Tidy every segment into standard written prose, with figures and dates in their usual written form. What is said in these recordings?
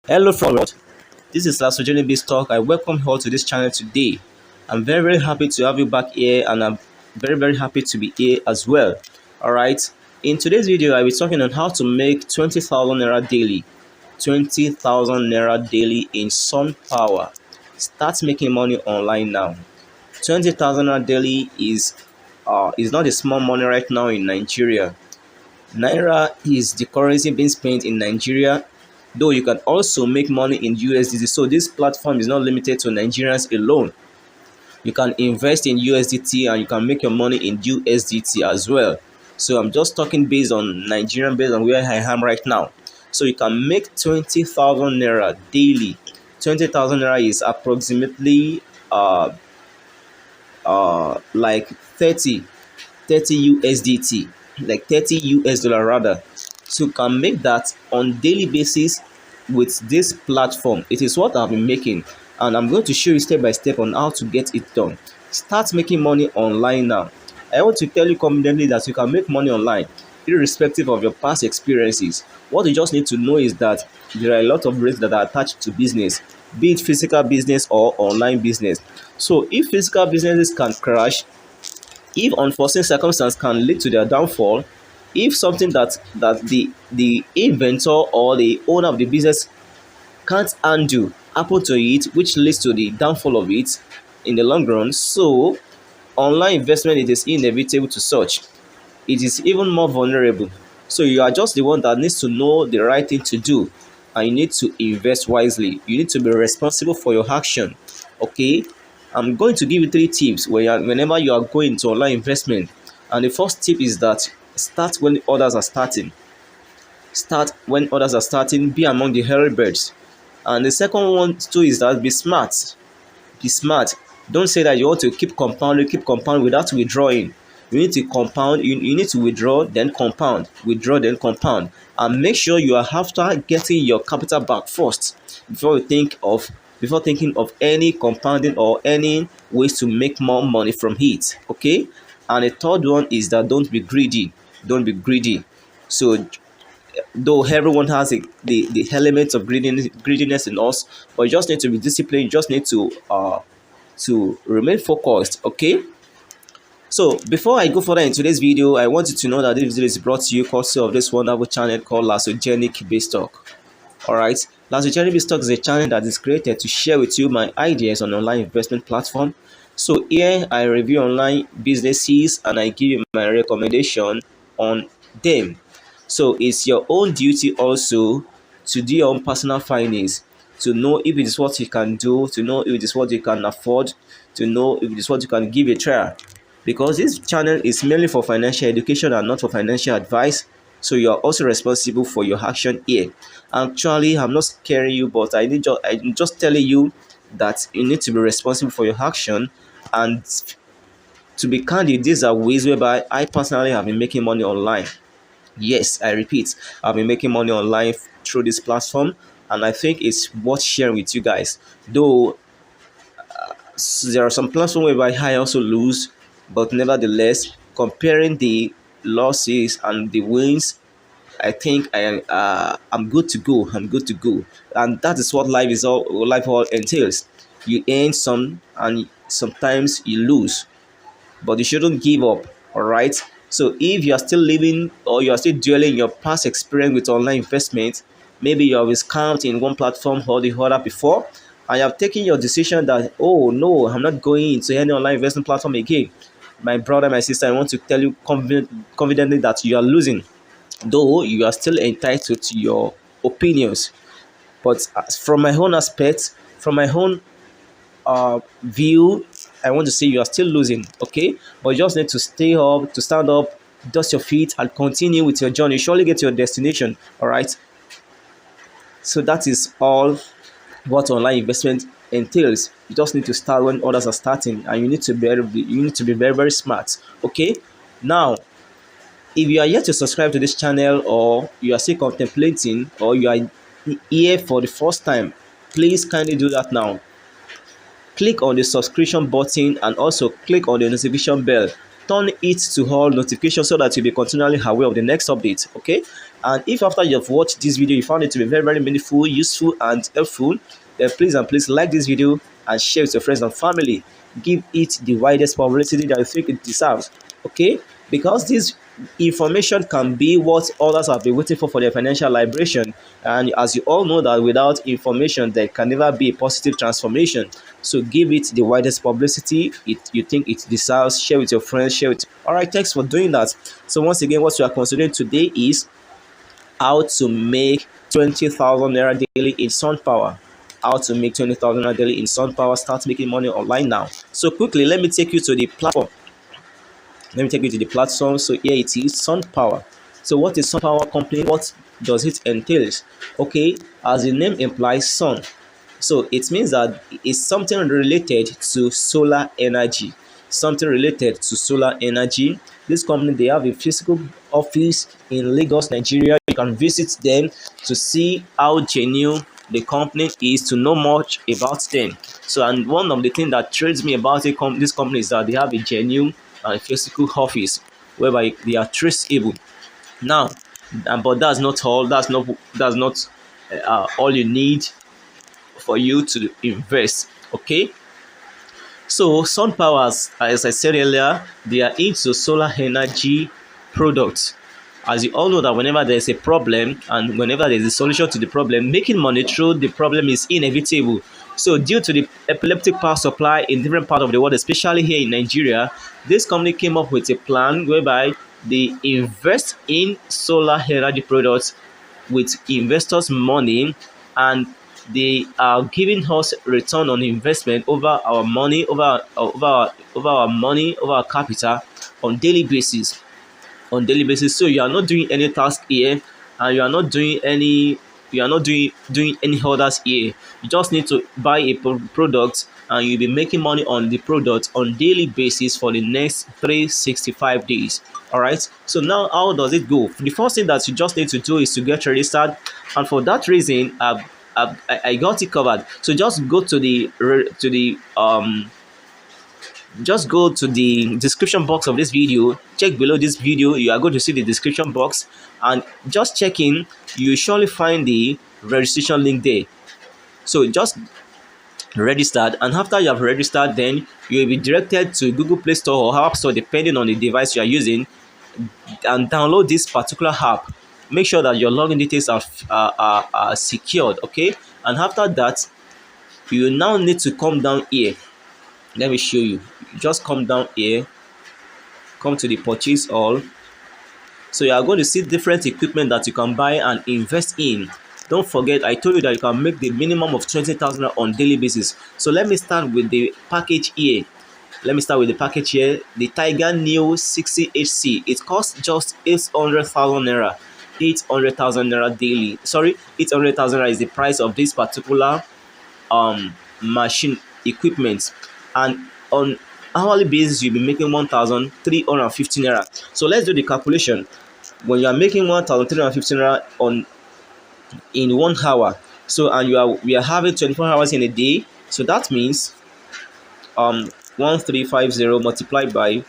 Hello from world. This is Last Based Talk. I welcome you all to this channel today. I'm very happy to have you back here, and I'm very happy to be here as well. All right. In today's video, I'll be talking on how to make 20,000 naira daily. 20,000 naira daily in SUNPOWER. Start making money online now. 20,000 naira daily is not a small money right now in Nigeria. Naira is the currency being spent in Nigeria, though you can also make money in USDT. So this platform is not limited to Nigerians alone. You can invest in USDT and you can make your money in USDT as well. So I'm just talking based on Nigerian, based on where I am right now. So you can make 20,000 naira daily. 20,000 naira is approximately like 30 USDT, like 30 US dollar rather. So you can make that on daily basis with this platform. It is what I've been making, and I'm going to show you step by step on how to get it done. Start making money online now. I want to tell you confidently that you can make money online irrespective of your past experiences. What you just need to know is that there are a lot of risks that are attached to business, be it physical business or online business. So if physical businesses can crash, if unforeseen circumstances can lead to their downfall, if something that the inventor or the owner of the business can't undo happen to it, which leads to the downfall of it in the long run. So online investment, it is inevitable to such. It is even more vulnerable. So you are just the one that needs to know the right thing to do, and you need to invest wisely. You need to be responsible for your action. Okay, I'm going to give you 3 tips whenever you are going to online investment. And the first tip is that start when others are starting. Start when others are starting. Be among the early birds. And the second one too is that be smart. Be smart. Don't say that you want to keep compounding without withdrawing. You need to compound. You need to withdraw then compound, and make sure you are after getting your capital back first before thinking of any compounding or any ways to make more money from it. Okay. And the third one is that don't be greedy. Don't be greedy. So though everyone has the elements of greediness in us, but you just need to be disciplined. You just need to remain focused. Okay. So before I go further into this video, I want you to know that this video is brought to you courtesy of this wonderful channel called Based Talk. Alright, Based Talk is a channel that is created to share with you my ideas on online investment platform. So here I review online businesses and I give you my recommendation on them. So it's your own duty also to do your own personal findings, to know if it is what you can do, to know if it is what you can afford, to know if it is what you can give a try. Because this channel is mainly for financial education and not for financial advice. So you are also responsible for your action here. Actually, I'm not scaring you, but I'm just telling you that you need to be responsible for your action. And to be candid, these are ways whereby I personally have been making money online. Yes, I repeat, I've been making money online through this platform, and I think it's worth sharing with you guys. Though there are some platforms whereby I also lose, but nevertheless, comparing the losses and the wins, I think I'm good to go. I'm good to go, and that is what life all entails. You earn some, and sometimes you lose, but you shouldn't give up. All right. So if you are still living or you are still dwelling your past experience with online investment, maybe you have scammed in one platform or the other before, and you have taken your decision that, oh no, I'm not going into any online investment platform again. My brother, my sister, I want to tell you confidently that you are losing, though you are still entitled to your opinions. But from my own aspect, from my own view, I want to say you are still losing. Okay, but you just need to stay up, to stand up, dust your feet, and continue with your journey. Surely get to your destination. All right. So that is all what online investment entails. You just need to start when others are starting, and you need to be very smart. Okay. Now, if you are yet to subscribe to this channel, or you are still contemplating, or you are here for the first time, please kindly do that now. Click on the subscription button and also click on the notification bell. turn it to all notifications so that you'll be continually aware of the next update. Okay, and if after you've watched this video you found it to be very, very meaningful, useful, and helpful, then please like this video and share with your friends and family. Give it the widest publicity that you think it deserves. Okay, because this information can be what others have been waiting for their financial liberation, and as you all know that without information there can never be a positive transformation. So give it the widest publicity you think it deserves. Share with your friends, share with. All right, thanks for doing that. So once again, what we are considering today is how to make 20,000 naira daily in SUNPOWER. How to make 20,000 naira daily in SUNPOWER. Start making money online now. So quickly, let me take you to the platform. So here it is, SUNPOWER. So what is SUNPOWER company? What does it entail? Okay, as the name implies, sun. So it means that it's something related to solar energy. Something related to solar energy. This company, they have a physical office in Lagos, Nigeria. You can visit them to see how genuine the company is, to know much about them. So, and one of the things that thrills me about this company is that they have a genuine physical office whereby they are traceable. Now, but that's not all. That's not all you need for you to invest. Okay, so SUNPOWER, as I said earlier, they are into solar energy products. As you all know that whenever there's a problem and whenever there's a solution to the problem, making money through the problem is inevitable. So due to the epileptic power supply in different parts of the world, especially here in Nigeria, this company came up with a plan whereby they invest in solar energy products with investors' money, and they are giving us return on investment over our money, over our capital on daily basis. So you are not doing any task here, and you are not doing any orders here. You just need to buy a product, and you'll be making money on the product on daily basis for the next 365 days. All right, so now how does it go? The first thing that you just need to do is to get registered, and for that reason I got it covered. So just go to the description box of this video. Check below this video, you are going to see the description box, and just check in, you surely find the registration link there. So just registered, and after you have registered, then you will be directed to Google Play Store or App Store depending on the device you are using, and download this particular app. Make sure that your login details are secured. Okay, and after that you now need to come down here. Let me show you. Just come down here, come to the purchase all. So you are going to see different equipment that you can buy and invest in. Don't forget, I told you that you can make the minimum of 20,000 on daily basis. So let me start with the package here. The Tiger Neo 60HC. It costs just 800,000 naira. 800,000 naira daily. Sorry, 800,000 naira is the price of this particular machine equipment, and on hourly basis you'll be making 1,350 naira. So let's do the calculation. When you are making 1,350 naira in 1 hour, so and we are having 24 hours in a day, so that means 1350 multiplied by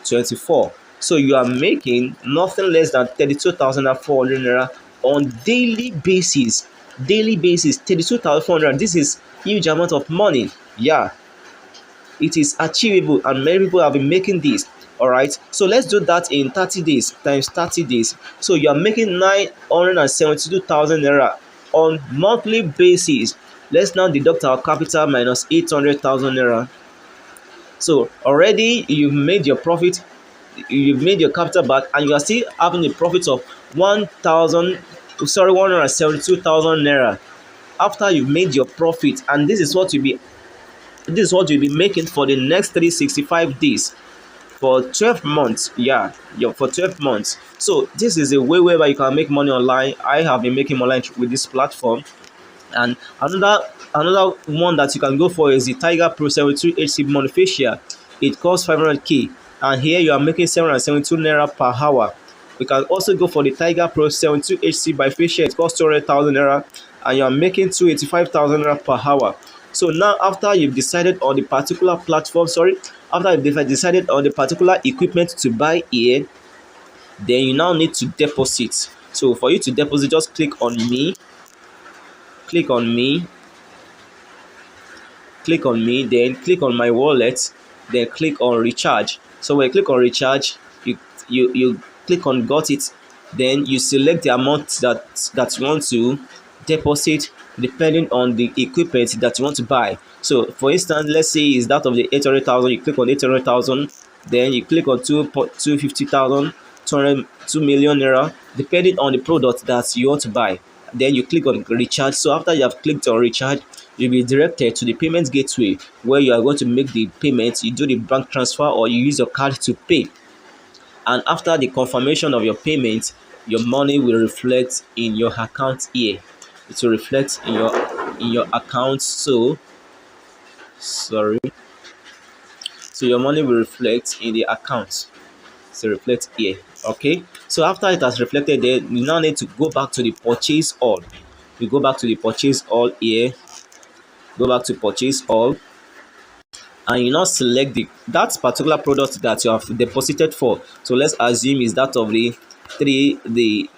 24. So you are making nothing less than 32,400 naira on daily basis. 32,400. This is huge amount of money. Yeah, it is achievable, and many people have been making this. All right, so let's do that in 30 days times 30 days. So you are making 972,000 naira on monthly basis. Let's now deduct our capital minus 800,000 naira. So already you've made your profit, you've made your capital back, and you are still having a profit of 172,000 naira after you've made your profit. And this is what you'll be making for the next 365 days for 12 months. Yeah, for 12 months. So this is a way whereby you can make money online. I have been making money with this platform. And another one that you can go for is the Tiger Pro 72HC monofacial. It costs 500k, and here you are making 772 naira per hour. We can also go for the Tiger Pro 72HC bifacial. It costs 200,000 naira, and you are making 285,000 naira per hour. So now after you've decided on the particular platform, after you've decided on the particular equipment to buy here, then you now need to deposit. So for you to deposit, just click on me, then click on my wallet, then click on recharge. So when you click on recharge, you click on got it, then you select the amount that you want to deposit depending on the equipment that you want to buy. So for instance, let's say is that of the 800,000, you click on 800,000, then you click on 250,000, 2 million naira, depending on the product that you want to buy. Then you click on recharge. So after you have clicked on recharge, you'll be directed to the payment gateway where you are going to make the payment. You do the bank transfer or you use your card to pay. And after the confirmation of your payment, your money will reflect in your account here. It will reflect in your account. So your money will reflect in the account. So reflect here. Okay. So after it has reflected there, you now need to go back to the purchase all. You go back to the purchase all here. Go back to purchase all, and you now select that particular product that you have deposited for. So let's assume is that of the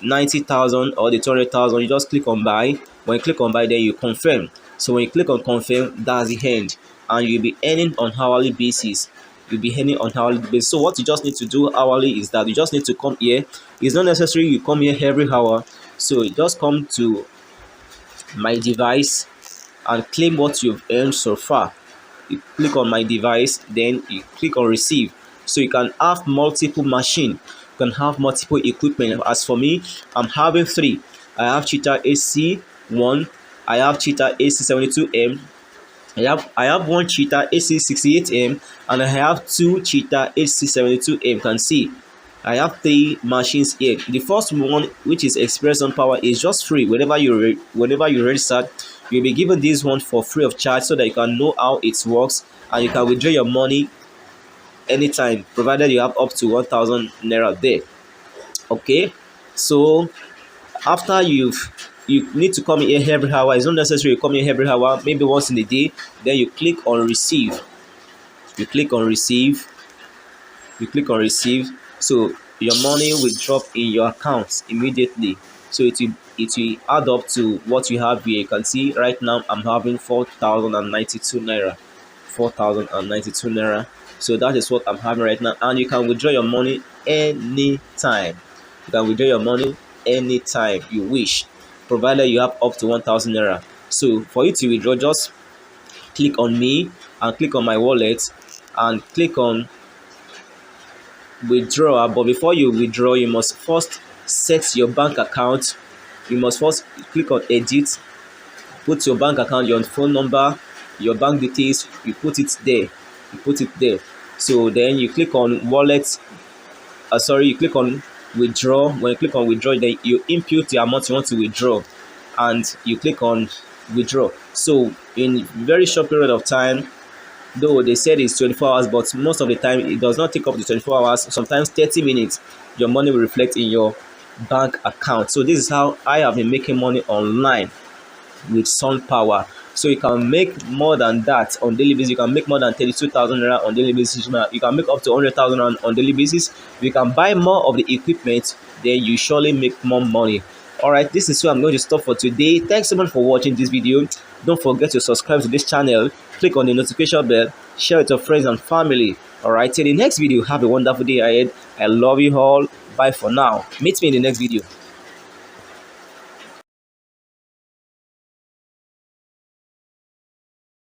90,000 or the 200,000. You just click on buy. When you click on buy, then you confirm. So when you click on confirm, that's the end, and you'll be earning on hourly basis. So what you just need to do hourly is that you just need to come here. It's not necessary you come here every hour. So you just come to my device and claim what you've earned so far. You click on my device, then you click on receive. So you can have multiple machine, you can have multiple equipment. As for me, I'm having 3. I have Cheetah AC1, I have Cheetah AC72M, I have one Cheetah AC68M, and I have 2 Cheetah AC72M. You can see I have 3 machines here. The first one, which is Express SUNPOWER, is just free. Whenever you register, you'll be given this one for free of charge so that you can know how it works and you can withdraw your money anytime, provided you have up to 1,000 naira there. Okay, so after you need to come here every hour. It's not necessary you come here every hour, maybe once in a day. Then you click on receive. You click on receive. So your money will drop in your account immediately. So it will add up to what you have here. You can see right now I'm having 4,092 naira. 4,092 naira. So that is what I'm having right now, and you can withdraw your money anytime. You can withdraw your money anytime you wish, provided you have up to 1,000 naira. So for you to withdraw, just click on me and click on my wallet and click on withdraw. But before you withdraw, you must first set your bank account. You must first click on edit, put your bank account, your phone number, your bank details. You put it there. So then you click on wallet. You click on withdraw. When you click on withdraw, then you input the amount you want to withdraw, and you click on withdraw. So in very short period of time, though they said it's 24 hours, but most of the time it does not take up to 24 hours. Sometimes 30 minutes, your money will reflect in your bank account. So this is how I have been making money online with SUNPOWER. So you can make more than that on daily basis. You can make more than 32,000 naira on daily basis. You can make up to 100,000 on daily basis. If you can buy more of the equipment, then you surely make more money. Alright, this is where I'm going to stop for today. Thanks so much for watching this video. Don't forget to subscribe to this channel, click on the notification bell, share with your friends and family. Alright, till the next video, have a wonderful day ahead. I love you all. Bye for now. Meet me in the next video.